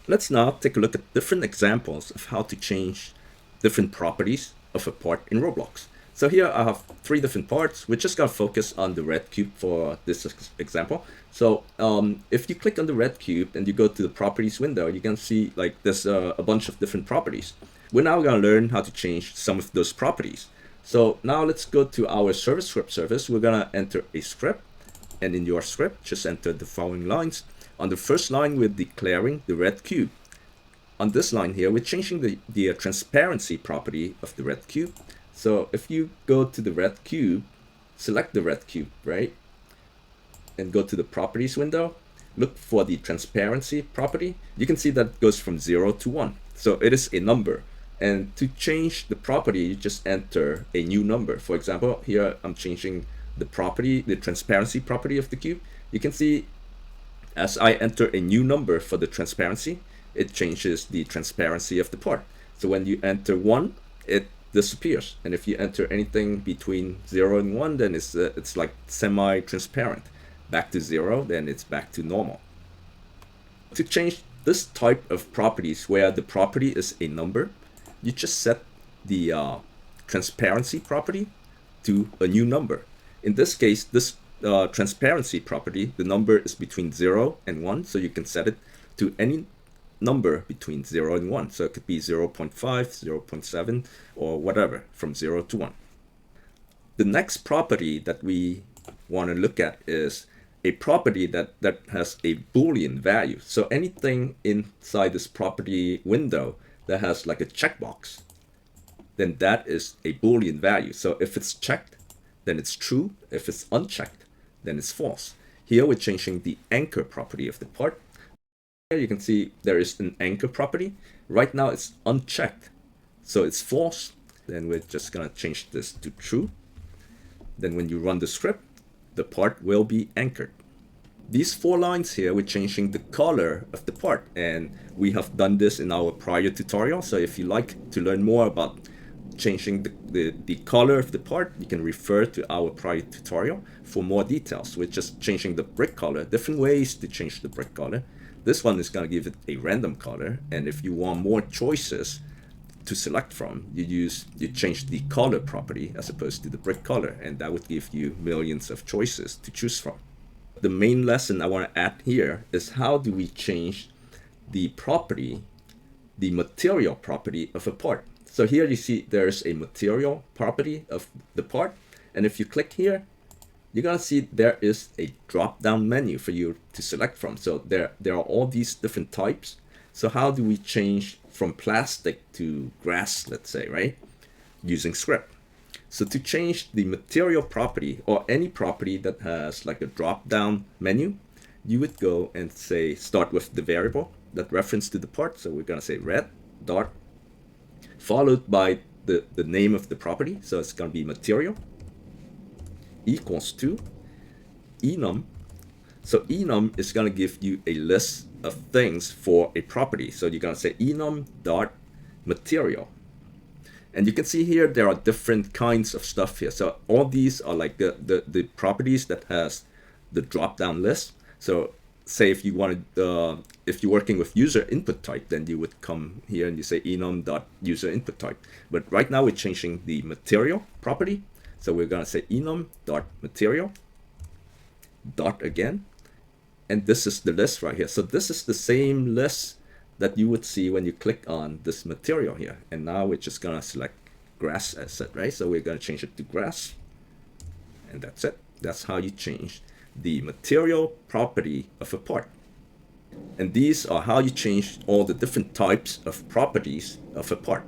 Let's now take a look at different examples of how to change different properties of a part in Roblox. So here I have three different parts. We're just going to focus on the red cube for this example. So if you click on the red cube and you go to the properties window, you can see like there's a bunch of different properties. We're now going to learn how to change some of those properties. So now let's go to our service script service. We're going to enter a script, and in your script, just enter the following lines. On the first line, we're declaring the red cube. On this line here, we're changing the transparency property of the red cube. So if you go to the red cube, select the red cube, right? And go to the properties window, look for the transparency property. You can see that it goes from 0 to 1. So it is a number. And to change the property, you just enter a new number. For example, here I'm changing the property, the transparency property of the cube. You can see as I enter a new number for the transparency, it changes the transparency of the part. So when you enter 1, it disappears. And if you enter anything between 0 and 1, then it's like semi-transparent. Back to 0, then it's back to normal. To change this type of properties where the property is a number, you just set the transparency property to a new number. In this case, this transparency property, the number is between 0 and 1, so you can set it to any number between 0 and 1. So it could be 0.5, 0.7, or whatever, from 0 to 1. The next property that we want to look at is a property that has a Boolean value. So anything inside this property window that has like a checkbox, then that is a Boolean value. So if it's checked, then it's true. If it's unchecked, then it's false. Here we're changing the anchor property of the part. Here you can see there is an anchor property. Right now it's unchecked, so it's false. Then we're just gonna change this to true. Then when you run the script, the part will be anchored. These 4 lines here, we're changing the color of the part, and we have done this in our prior tutorial. So if you like to learn more about changing the color of the part, you can refer to our prior tutorial for more details. We're just changing the brick color, different ways to change the brick color. This one is going to give it a random color, and if you want more choices to select from, you change the color property as opposed to the brick color, and that would give you millions of choices to choose from. The main lesson I want to add here is how do we change the property, the material property of a part. So here you see there's a material property of the part, and if you click here, you're gonna see there is a drop-down menu for you to select from. So there are all these different types. So how do we change from plastic to grass, let's say, right? Using script. So to change the material property or any property that has like a drop-down menu, you would go and say start with the variable that reference to the part. So we're gonna say red dot followed by the name of the property. So it's gonna be material equals to enum. So enum is going to give you a list of things for a property. So you're going to say enum dot material. And you can see here there are different kinds of stuff here. So all these are like the properties that has the drop down list. So say if you wanted if you're working with user input type, then you would come here and you say enum dot user input type. But right now we're changing the material property. So we're going to say enum dot material dot again, and this is the list right here. So this is the same list that you would see when you click on this material here. And now we're just going to select grass as it, right? So we're going to change it to grass, and that's it. That's how you change the material property of a part. And these are how you change all the different types of properties of a part.